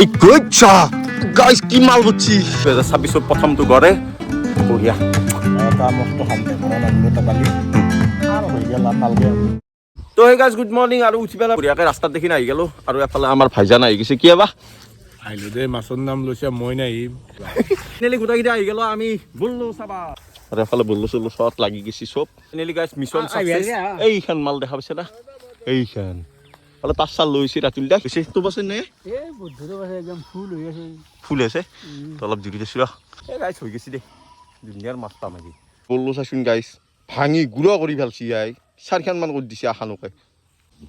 Oi, gocha! Guys, কি মাল বুঝছি 2026 প্রথমটো গড়ে বঢ়িয়া এটা মস্ত খান্তে বড় লাগলো পালি আর হই গেল নালগে তো হে গাইস গুড মর্নিং আর উঠি বেলা বঢ়িয়াকে রাস্তা দেখি নাই গেল আৰু এফালে আমাৰ ভাইজান আহি গৈছে কি বা আইলো দে মাছৰ নাম লৈছে মই নাই নেলি গোটাকিটা আহি গেল আমি বললো চাবা আৰু এফালে বললো চললো শট লাগি গৈছি সব নেলি গাইস মিশন সাকসেস এইখান মাল দেখা পাইছে না এইখান আলো তাছাল লৈছি ৰাতুল দা বেছি তো বছে নে এ বুদ্ধুৰ বাছে একদম ফুল হৈ আছে ফুল আছে তো অলপ জুৰি দিছিল এ গাইস হৈ গৈছি দে দুনিয়াৰ মাছ পাম আজি বললো চাচোন গাইস ভাঙি গুড়া কৰি ভালছি আই চাৰখান মান কৰি দিছে আখানোকে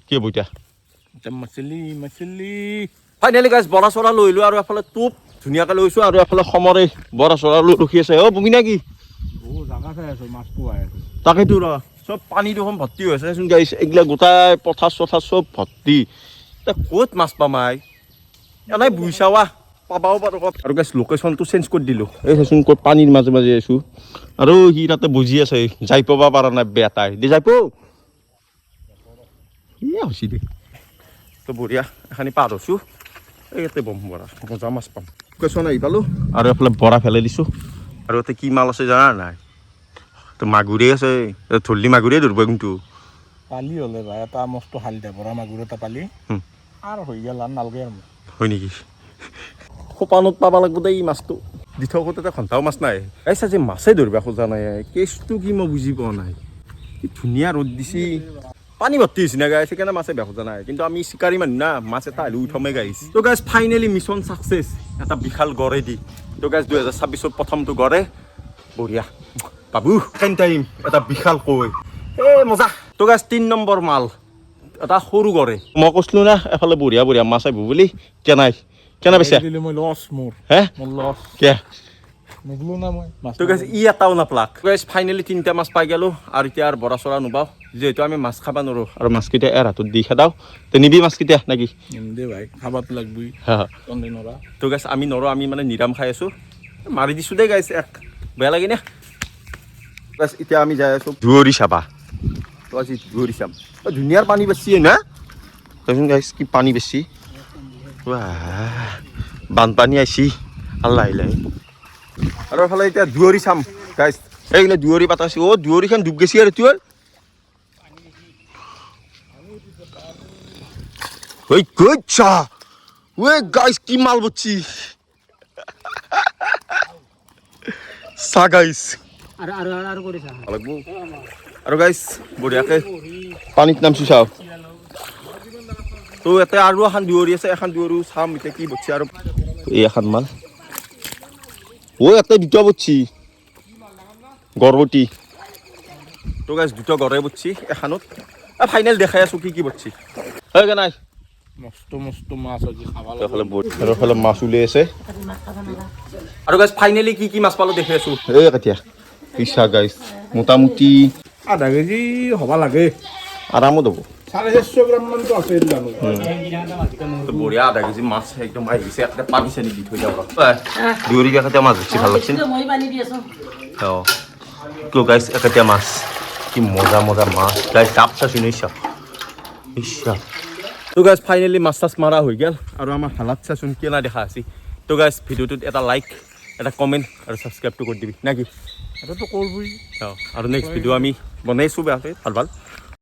কি বইতা মাছলি ফাইনালি গাইস বৰা চৰা লৈলো আৰু এফালে টুপ ধুনিয়াকে লৈছো আৰু এফালে সমৰে বৰা চৰা ৰখি আছে অ বুমি নাকি ও জাগা চাই আছো মাছ পোৱাই আছে তাকেতো ৰ সব পানী দেখোন ভৰ্তি হৈ আছে চোন গাইস এগলা গোটাই পথাৰ চথাৰ সব ভৰ্তি তা ক'ত মাছ পামাই এনাই বুইছাৱা পাবাও পাৰো আৰু গাইস লোকেশনটো চেঞ্জ কৰি দিলো এই চাচোন ক'ত পানীৰ মাজে মাজে আছো আৰু সি তাতে বুজি আছে যাই পাবা পাৰা নাই বেটাই দে যাই পো ইয়া হসি দে তো বঢ়িয়া এখানি পাৰ হৈছো এইতে বম বৰা মজা মাছ পাম লোকেশন আহি পালো আৰু এফালে বৰা ফেলে দিছো আৰু এতে কি মাল আছে জানা নাই তো মাগুৰে আছে ধৰলি মাগুৰে ধৰব কিন্তু পালি হলে ভাই এটা মস্ত হালদে বড় মাগুৰ এটা পালি আর হই গেল নালগে আর হয় নেকি খোপানত পাবা লাগব দেই মাছটো দি থকতে এটা ঘণ্টাও মাছ নাই এইছা যে মাছে ধৰিবা খোজা নাই কেছটো কি মই বুজি পোৱা নাই কি ধুনীয়া ৰ'দ দিছি পানী ভৰ্তি হৈছে না গাইছ সেইকাৰণে মাছে বেয়া খোজা নাই কিন্তু আমি চিকাৰী মানুহ না মাছ এটা হ'লে উঠমে গাইছ তো গাইছ ফাইনেলি মিছন ছাকচেছ এটা বিশাল গড়ে দি তো গাইছ 2026 প্ৰথমটো গড়ে বঢ়িয়া বাবু কেন টাইম এটা বিশাল কৈ এ মজা তো গাইছ 3 নম্বৰ মাল এটা সৰু গড়ে মই কৈছিলো না এফালে বঢ়িয়া বঢ়িয়া মাছ আহিব বুলি কেনাই কেনা পাইছে দিলে মই লস মোৰ হে মোৰ লস কে নগলো না মই মাছ তো গাইছ ই এটাও নাপলাক গাইছ ফাইনেলি 3টা মাছ পাই গেলো আৰু এতিয়া আৰু বৰা চৰা নুবাও যেহেতু আমি মাছ খাবা নোৱাৰো আৰু মাছকেইটা এৰ হাতত দি খেদাও তে নিবি মাছকেইটা নাকি দে ভাই খাবাত লাগবই তন্দে নৰা তো গাইছ আমি নৰো আমি মানে নিৰাম খাই আছো মাৰি দিছো দে গাইছ এক বেয়া লাগে না গাইছ এতিয়া আমি যাই আছো দুৱৰী চাবা তো আজি দুৱৰী চাম ধুনীয়াৰ পানী বেছি না তখন গাইছ কি পানী বেছি বানপানী আইছি আল্লাহ আহিলে আৰু এফালে এতিয়া দুৱৰী চাম গাইছ এইগিলা দুৱৰী পাতাছি অ দুৱৰীখন ডুব গেছি আৰু তোৰ ঐ গোচ্ছা ঐ গাইছ কি মাল বুঝছি সা গাইছ আৰ কৰিস লাগবো আৰু গাইছ বঢ়িয়াকে পানীত নামছি চাও তো এতে আৰু এখন দুৱৰী আছে এখন দুৱৰী চাম এতিয়া কি বুঝছি আৰু এই এখন মাল ও এতে দুটা বুঝছি গড়বটি তো গাইছ দুটা গড়ে বুঝছি এখনত ফাইনেল দেখাই আছো কি কি বুঝছি হয় কে নাই মস্ত মস্ত মাছ আজি খাবা আৰু ফলে মাছ উলিয়াই আছে আৰু গাইছ ফাইনেলি কি কি মাছ পালো দেখি আছো এই কেতিয়া পিছা গাইছ মোটামুটি আধা কেজি হবা লাগে আৰামত হ'ব 450 গ্রাম মান তো আছে জানো তো বঢ়িয়া আধা কেজি মাছ একদম আহি গৈছে একটা পানী চানি দি থৈ যাও দুৱৰী একেতিয়া মাছ বেছি ভাল লাগছিল মই পানী দি আছো অঁ তো গাইছ একেতিয়া মাছ কি মজা মজা মাছ গাইছ কাপ চাচোন ইচ্ছা তো গাইছ ফাইনেলি মাছ চাছ মাৰা হৈ গ'ল আৰু আমাৰ হালাত চাচোন কেনা দেখা আছে তো গাইছ ভিডিঅ'টোত এটা লাইক এটা কমেণ্ট আৰু ছাবস্ক্ৰাইবটো কৰি দিবি নাকি এটা তো কৰবই আৰু নেক্সট ভিডিঅ' আমি বনাইছোঁ বেয়াকৈ ভাল ভাল